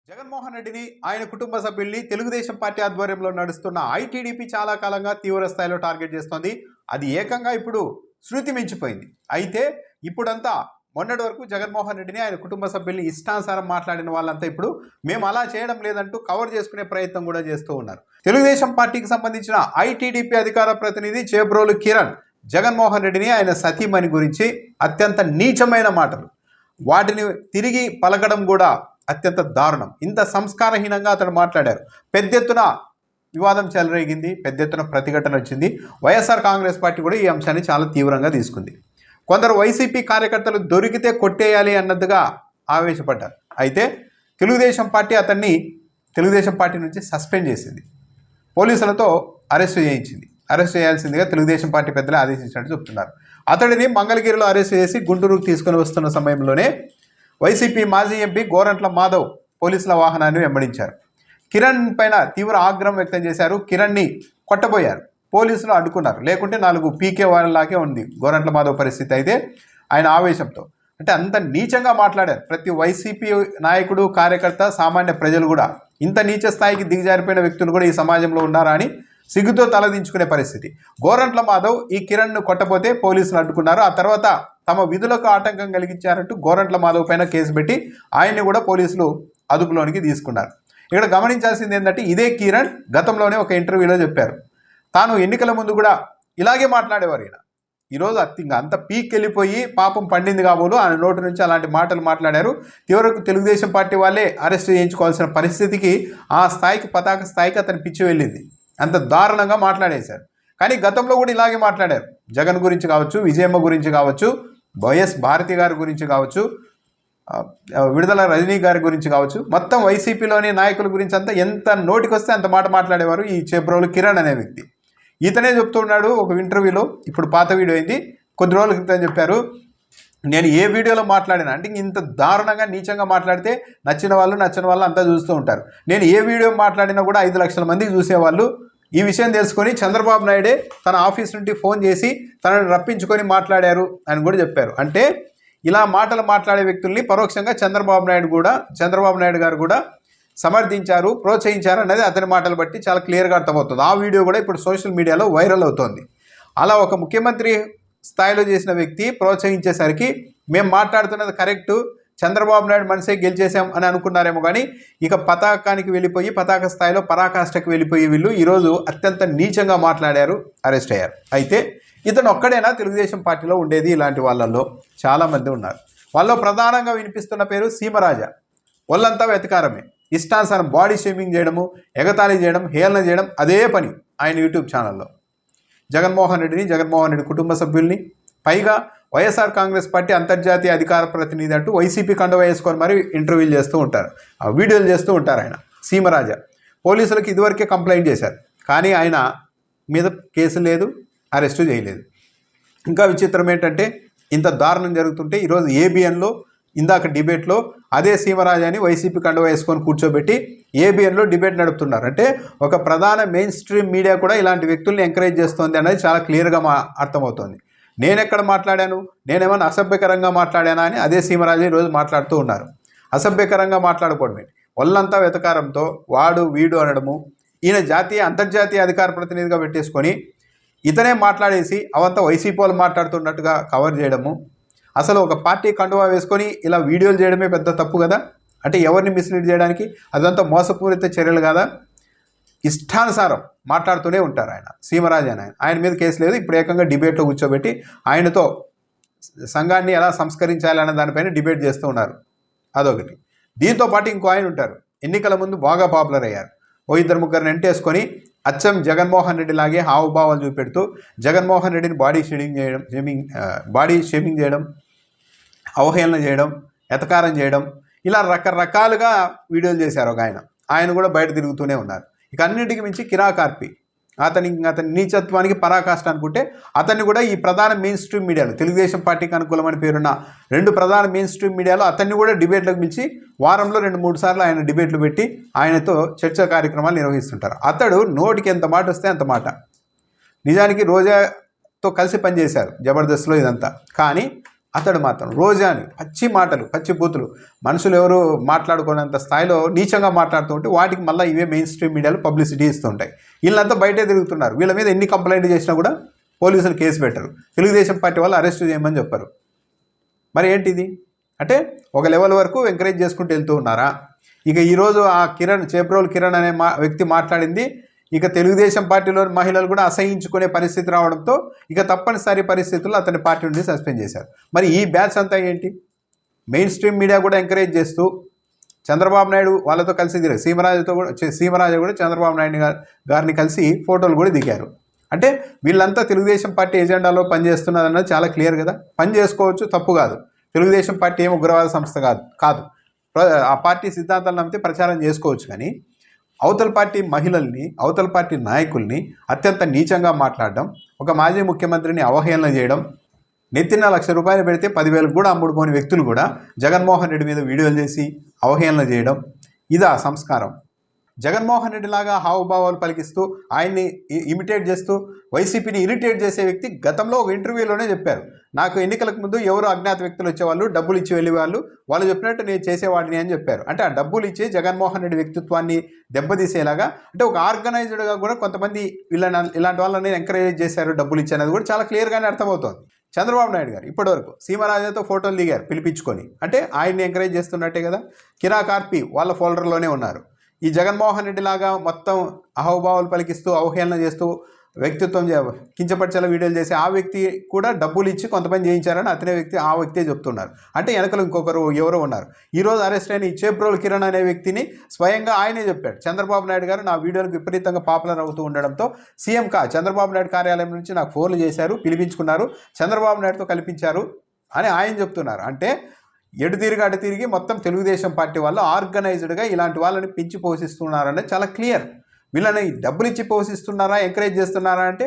జగన్మోహన్ రెడ్డిని ఆయన కుటుంబ సభ్యుల్ని తెలుగుదేశం పార్టీ ఆధ్వర్యంలో నడుస్తున్న ఐటీడీపీ చాలా కాలంగా తీవ్ర స్థాయిలో టార్గెట్ చేస్తోంది. అది ఏకంగా ఇప్పుడు శృతి మించిపోయింది. అయితే ఇప్పుడంతా మొన్నటి వరకు జగన్మోహన్ రెడ్డిని ఆయన కుటుంబ సభ్యుల్ని ఇష్టానుసారం మాట్లాడిన వాళ్ళంతా ఇప్పుడు మేము అలా చేయడం లేదంటూ కవర్ చేసుకునే ప్రయత్నం కూడా చేస్తూ ఉన్నారు. తెలుగుదేశం పార్టీకి సంబంధించిన ఐటీడీపీ అధికార ప్రతినిధి చేబ్రోలు కిరణ్ జగన్మోహన్ రెడ్డిని ఆయన సతీమణి గురించి అత్యంత నీచమైన మాటలు, వాటిని తిరిగి పలకడం కూడా అత్యంత దారుణం. ఇంత సంస్కారహీనంగా అతను మాట్లాడారు. పెద్ద ఎత్తున వివాదం చెలరేగింది, పెద్ద ఎత్తున ప్రతిఘటన వచ్చింది. వైఎస్ఆర్ కాంగ్రెస్ పార్టీ కూడా ఈ అంశాన్ని చాలా తీవ్రంగా తీసుకుంది. కొందరు వైసీపీ కార్యకర్తలు దొరికితే కొట్టేయాలి అన్నట్టుగా ఆవేశపడ్డారు. అయితే తెలుగుదేశం పార్టీ అతన్ని తెలుగుదేశం పార్టీ నుంచి సస్పెండ్ చేసింది, పోలీసులతో అరెస్టు చేయించింది. అరెస్ట్ చేయాల్సిందిగా తెలుగుదేశం పార్టీ పెద్దలే ఆదేశించినట్టు చెప్తున్నారు. అతడిని మంగళగిరిలో అరెస్ట్ చేసి గుంటూరుకు తీసుకుని వస్తున్న సమయంలోనే వైసీపీ మాజీ ఎంపీ గోరంట్ల మాధవ్ పోలీసుల వాహనాన్ని వెంబడించారు. కిరణ్ పైన తీవ్ర ఆగ్రహం వ్యక్తం చేశారు. కిరణ్ని కొట్టబోయారు, పోలీసులు అడ్డుకున్నారు. లేకుంటే 4 పీకే వాళ్ళలాగే ఉంది గోరంట్ల మాధవ్ పరిస్థితి. అయితే ఆయన ఆవేశంతో అంటే అంత నీచంగా మాట్లాడారు. ప్రతి వైసీపీ నాయకుడు, కార్యకర్త, సామాన్య ప్రజలు కూడా ఇంత నీచ స్థాయికి దిగజారిపోయిన వ్యక్తులు కూడా ఈ సమాజంలో ఉన్నారా అని సిగ్గుతో తలదించుకునే పరిస్థితి. గోరంట్ల మాధవ్ ఈ కిరణ్ను కొట్టపోతే పోలీసులు అడ్డుకున్నారు. ఆ తర్వాత తమ విధులకు ఆటంకం కలిగించారంటూ గోరంట్ల మాధవ్ పైన కేసు పెట్టి ఆయన్ని కూడా పోలీసులు అదుపులోనికి తీసుకున్నారు. ఇక్కడ గమనించాల్సింది ఏంటంటే ఇదే కిరణ్ గతంలోనే ఒక ఇంటర్వ్యూలో చెప్పారు, తాను ఎన్నికల ముందు కూడా ఇలాగే మాట్లాడేవారు. ఈరోజు అంత పీక్ వెళ్ళిపోయి పాపం పండింది కాబోలు ఆయన నోటి నుంచి అలాంటి మాటలు మాట్లాడారు. చివరకు తెలుగుదేశం పార్టీ వాళ్ళే అరెస్ట్ చేయించుకోవాల్సిన పరిస్థితికి, ఆ స్థాయికి, పతాక స్థాయికి అతని పిచ్చి వెళ్ళింది. అంత దారుణంగా మాట్లాడేశారు. కానీ గతంలో కూడా ఇలాగే మాట్లాడారు. జగన్ గురించి కావచ్చు, విజయమ్మ గురించి కావచ్చు, వైఎస్ భారతి గారి గురించి కావచ్చు, విడుదల రజనీ గారి గురించి కావచ్చు, మొత్తం వైసీపీలోని నాయకుల గురించి అంతా ఎంత నోటికొస్తే అంత మాట మాట్లాడేవారు ఈ చేబ్రోలు కిరణ్ అనే వ్యక్తి. ఇతనే చెప్తున్నాడు ఒక ఇంటర్వ్యూలో, ఇప్పుడు పాత వీడియో అయింది, కొద్ది రోజుల క్రితం చెప్పారు, నేను ఏ వీడియోలో మాట్లాడినా అంటే ఇంత దారుణంగా నీచంగా మాట్లాడితే నచ్చిన వాళ్ళు అంతా చూస్తూ ఉంటారు. నేను ఏ వీడియో మాట్లాడినా కూడా 5 లక్షల మందికి చూసేవాళ్ళు. ఈ విషయం తెలుసుకొని చంద్రబాబు నాయుడే తన ఆఫీస్ నుండి ఫోన్ చేసి తనని రప్పించుకొని మాట్లాడారు అని కూడా చెప్పారు. అంటే ఇలా మాటలు మాట్లాడే వ్యక్తుల్ని పరోక్షంగా చంద్రబాబు నాయుడు గారు కూడా సమర్థించారు, ప్రోత్సహించారు అనేది అతని మాటలు బట్టి చాలా క్లియర్గా అర్థమవుతుంది. ఆ వీడియో కూడా ఇప్పుడు సోషల్ మీడియాలో వైరల్ అవుతోంది. అలా ఒక ముఖ్యమంత్రి స్థాయిలో చేసిన వ్యక్తి ప్రోత్సహించేసరికి మేము మాట్లాడుతున్నది కరెక్టు, చంద్రబాబు నాయుడు మనసే గెలిచేసాం అని అనుకున్నారేమో. కానీ ఇక పతాకానికి వెళ్ళిపోయి, పతాక స్థాయిలో పరాకాష్ఠకు వెళ్ళిపోయి వీళ్ళు ఈరోజు అత్యంత నీచంగా మాట్లాడారు, అరెస్ట్ అయ్యారు. అయితే ఇతను ఒక్కడైనా తెలుగుదేశం పార్టీలో ఉండేది? ఇలాంటి వాళ్ళల్లో చాలామంది ఉన్నారు. వాళ్ళలో ప్రధానంగా వినిపిస్తున్న పేరు సీమరాజా. వాళ్ళంతా వెతకారమే, ఇష్టానుసారం బాడీ షేమింగ్ చేయడము, ఎగతాళి చేయడం, హేళన చేయడం అదే పని ఆయన యూట్యూబ్ ఛానల్లో. జగన్మోహన్ రెడ్డి కుటుంబ సభ్యుల్ని, పైగా వైఎస్ఆర్ కాంగ్రెస్ పార్టీ అంతర్జాతీయ అధికార ప్రతినిధి అంటూ వైసీపీ కండువా వేసుకొని మరి ఇంటర్వ్యూలు చేస్తూ ఉంటారు, వీడియోలు చేస్తూ ఉంటారు. ఆయన సీమరాజా పోలీసులకు ఇదివరకే కంప్లైంట్ చేశారు, కానీ ఆయన మీద కేసు లేదు, అరెస్టు చేయలేదు. ఇంకా విచిత్రం ఏంటంటే ఇంత దారుణం జరుగుతుంటే ఈరోజు ఏబిఎన్లో ఇందాక డిబేట్లో అదే సీమరాజాని వైసీపీ కండువా వేసుకొని కూర్చోబెట్టి ఏబిఎన్లో డిబేట్ నడుపుతున్నారు. అంటే ఒక ప్రధాన మెయిన్ స్ట్రీమ్ మీడియా కూడా ఇలాంటి వ్యక్తుల్ని ఎంకరేజ్ చేస్తోంది అనేది చాలా క్లియర్గా అర్థమవుతోంది. నేనెక్కడ మాట్లాడాను, నేనేమన్నా అసభ్యకరంగా మాట్లాడానా అని అదే సీమరాజు ఈరోజు మాట్లాడుతూ ఉన్నారు. అసభ్యకరంగా మాట్లాడకూడమే, ఒళ్ళంతా వెతకారంతో వాడు వీడు అనడము, ఈయన అంతర్జాతీయ అధికార ప్రతినిధిగా పెట్టేసుకొని ఇతనే మాట్లాడేసి అవంతా వైసీపీ వాళ్ళు మాట్లాడుతున్నట్టుగా కవర్ చేయడము, అసలు ఒక పార్టీ కండువా వేసుకొని ఇలా వీడియోలు చేయడమే పెద్ద తప్పు కదా. అంటే ఎవరిని మిస్లీడ్ చేయడానికి, అదంతా మోసపూరిత చర్యలు కదా. ఇష్టానుసారం మాట్లాడుతూనే ఉంటారు ఆయన సీమరాజు అని. ఆయన మీద కేసు లేదు, ఇప్పుడు ఏకంగా డిబేట్లో కూర్చోబెట్టి ఆయనతో సంఘాన్ని ఎలా సంస్కరించాలి అనే దానిపైన డిబేట్ చేస్తూ ఉన్నారు. అదొకటి. దీంతో పాటు ఇంకో ఆయన ఉంటారు, ఎన్నికల ముందు బాగా పాపులర్ అయ్యారు. 2-3 ఎంటేసుకొని అచ్చం జగన్మోహన్ రెడ్డి లాగే హావభావాలు చూపెడుతూ జగన్మోహన్ రెడ్డిని బాడీ షేమింగ్ చేయడం, అవహేళన చేయడం, ఎతకారం చేయడం, ఇలా రకరకాలుగా వీడియోలు చేశారు ఒక ఆయన కూడా బయట తిరుగుతూనే ఉన్నారు. ఇక అన్నింటికి మించి కిరాకార్పి, అతని నీచత్వానికి పరాకాష్ట అనుకుంటే అతన్ని కూడా ఈ ప్రధాన మెయిన్ స్ట్రీమ్ మీడియాలో, తెలుగుదేశం పార్టీకి అనుకూలమని పేరున్న 2 ప్రధాన మెయిన్ స్ట్రీమ్ మీడియాలో అతన్ని కూడా డిబేట్లకు పిలిచి వారంలో 2-3 సార్లు ఆయన డిబేట్లు పెట్టి ఆయనతో చర్చా కార్యక్రమాలు నిర్వహిస్తుంటారు. అతడు నోటికి ఎంత మాట వస్తే అంత మాట. నిజానికి రోజాతో కలిసి పనిచేశారు జబర్దస్త్లో ఇదంతా. కానీ అతడు మాత్రం రోజాని పచ్చి మాటలు, పచ్చి బూతులు, మనుషులు ఎవరు మాట్లాడుకునేంత స్థాయిలో నీచంగా మాట్లాడుతూ ఉంటే వాటికి మళ్ళీ ఇవే మెయిన్ స్ట్రీమ్ మీడియాలో పబ్లిసిటీ ఇస్తుంటాయి. వీళ్ళంతా బయటే తిరుగుతున్నారు. వీళ్ళ మీద ఎన్ని కంప్లైంట్ చేసినా కూడా పోలీసులు కేసు పెట్టరు. తెలుగుదేశం పార్టీ వాళ్ళు అరెస్ట్ చేయమని చెప్పారు. మరి ఏంటిది అంటే ఒక లెవెల్ వరకు ఎంకరేజ్ చేసుకుంటూ వెళ్తూ ఉన్నారా? ఇక ఈరోజు ఆ చేబ్రోలు కిరణ్ అనే వ్యక్తి మాట్లాడింది ఇక తెలుగుదేశం పార్టీలోని మహిళలు కూడా అసహించుకునే పరిస్థితి రావడంతో ఇక తప్పనిసరి పరిస్థితుల్లో అతని పార్టీ నుండి సస్పెండ్ చేశారు. మరి ఈ బ్యాచ్ అంతా ఏంటి? మెయిన్ స్ట్రీమ్ మీడియా కూడా ఎంకరేజ్ చేస్తూ చంద్రబాబు నాయుడు వాళ్ళతో కలిసి దిగారు. సీమరాజు కూడా చంద్రబాబు నాయుడు గారిని కలిసి ఫోటోలు కూడా దిగారు. అంటే వీళ్ళంతా తెలుగుదేశం పార్టీ ఎజెండాలో పనిచేస్తున్నదన్నది చాలా క్లియర్ కదా. పని చేసుకోవచ్చు, తప్పు కాదు. తెలుగుదేశం పార్టీ ఏం ఉగ్రవాద సంస్థ కాదు. ఆ పార్టీ సిద్ధాంతాలు నమ్మితే ప్రచారం చేసుకోవచ్చు. కానీ అవతల పార్టీ మహిళల్ని, అవతల పార్టీ నాయకుల్ని అత్యంత నీచంగా మాట్లాడడం, ఒక మాజీ ముఖ్యమంత్రిని అవహేళన చేయడం, నెత్తిన ₹1,00,000 పెడితే 10,000 కూడా అమ్ముడుపోని వ్యక్తులు కూడా జగన్మోహన్ రెడ్డి మీద వీడియోలు చేసి అవహేళన చేయడం, ఇదా సంస్కారం? జగన్మోహన్ రెడ్డి లాగా హావభావాలు పలికిస్తూ ఆయన్ని ఇమిటేట్ చేస్తూ వైసీపీని ఇరిటేట్ చేసే వ్యక్తి గతంలో ఒక ఇంటర్వ్యూలోనే చెప్పారు, నాకు ఎన్నికలకు ముందు ఎవరు అజ్ఞాత వ్యక్తులు వచ్చేవాళ్ళు, డబ్బులు ఇచ్చి వెళ్ళేవాళ్ళు, వాళ్ళు చెప్పినట్టు నేను చేసేవాడిని అని చెప్పారు. అంటే ఆ డబ్బులు ఇచ్చి జగన్మోహన్ రెడ్డి వ్యక్తిత్వాన్ని దెబ్బతీసేలాగా, అంటే ఒక ఆర్గనైజ్డ్గా కూడా కొంతమంది ఇలాంటి వాళ్ళని ఎంకరేజ్ చేశారు డబ్బులు ఇచ్చి అనేది కూడా చాలా క్లియర్గానే అర్థమవుతోంది. చంద్రబాబు నాయుడు గారు ఇప్పటివరకు సీమరాజాతో ఫోటోలు దిగారు పిలిపించుకొని, అంటే ఆయన్ని ఎంకరేజ్ చేస్తున్నట్టే కదా. కిరా కార్పి వాళ్ళ ఫోల్డర్లోనే ఉన్నారు. ఈ జగన్మోహన్ రెడ్డి లాగా మొత్తం అహోభావాలు పలికిస్తూ అవహేళన చేస్తూ వ్యక్తిత్వం కించపరిచేలా వీడియోలు చేసి ఆ వ్యక్తి కూడా డబ్బులు ఇచ్చి కొంతమంది చేయించారని ఆ వ్యక్తే చెప్తున్నారు. అంటే వెనకలు ఇంకొకరు ఎవరో ఉన్నారు. ఈరోజు అరెస్ట్ అయిన ఈ చేబ్రోలు కిరణ్ అనే వ్యక్తిని స్వయంగా ఆయనే చెప్పాడు, చంద్రబాబు నాయుడు గారు నా వీడియోలకు విపరీతంగా పాపులర్ అవుతూ ఉండడంతో చంద్రబాబు నాయుడు కార్యాలయం నుంచి నాకు ఫోన్లు చేశారు, పిలిపించుకున్నారు, చంద్రబాబు నాయుడుతో కల్పించారు అని ఆయన చెప్తున్నారు. అంటే అటు తిరిగి మొత్తం తెలుగుదేశం పార్టీ వాళ్ళు ఆర్గనైజ్డ్గా ఇలాంటి వాళ్ళని పెంచి పోషిస్తున్నారనేది చాలా క్లియర్. వీళ్ళని డబ్బులు ఇచ్చి పోషిస్తున్నారా, ఎంకరేజ్ చేస్తున్నారా అంటే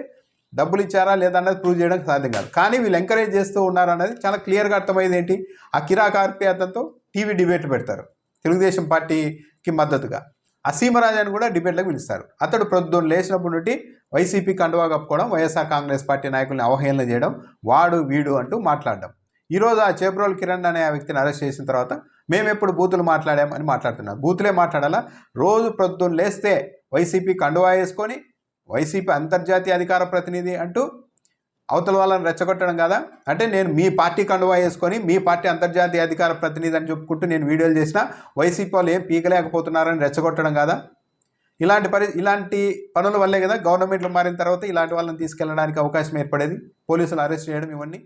డబ్బులు ఇచ్చారా లేదా అన్నది ప్రూవ్ చేయడం సాధ్యం కాదు. కానీ వీళ్ళు ఎంకరేజ్ చేస్తూ ఉన్నారన్నది చాలా క్లియర్గా అర్థమయ్యేది. ఏంటి? ఆ కిరా కార్పి అతనితో టీవీ డిబేట్లు పెడతారు తెలుగుదేశం పార్టీకి మద్దతుగా. ఆ సీమరాజాన్ని కూడా డిబేట్లకు పిలుస్తారు. అతడు ప్రొద్దున లేచినప్పటి నుండి వైసీపీ కండువా కప్పుకోవడం, వైఎస్ఆర్ కాంగ్రెస్ పార్టీ నాయకుల్ని అవహేళన చేయడం, వాడు వీడు అంటూ మాట్లాడడం. ఈరోజు ఆ చేబ్రోలు కిరణ్ అనే ఆ వ్యక్తిని అరెస్ట్ చేసిన తర్వాత మేము ఎప్పుడు బూతులు మాట్లాడామని మాట్లాడుతున్నారు. బూతులే మాట్లాడాలా? రోజు ప్రొద్దున లేస్తే వైసీపీ కండువా వేసుకొని వైసీపీ అంతర్జాతీయ అధికార ప్రతినిధి అంటూ అవతల వాళ్ళని రెచ్చగొట్టడం కదా. అంటే నేను మీ పార్టీ కండువా వేసుకొని మీ పార్టీ అంతర్జాతీయ అధికార ప్రతినిధి అని చెప్పుకుంటూ నేను వీడియోలు చేసినా వైసీపీ వాళ్ళు ఏం పీకలేకపోతున్నారని రెచ్చగొట్టడం కదా. ఇలాంటి పనుల వల్లే కదా గవర్నమెంట్లు మారిన తర్వాత ఇలాంటి వాళ్ళని తీసుకెళ్ళడానికి అవకాశం ఏర్పడేది, పోలీసులు అరెస్ట్ చేయడం ఇవన్నీ.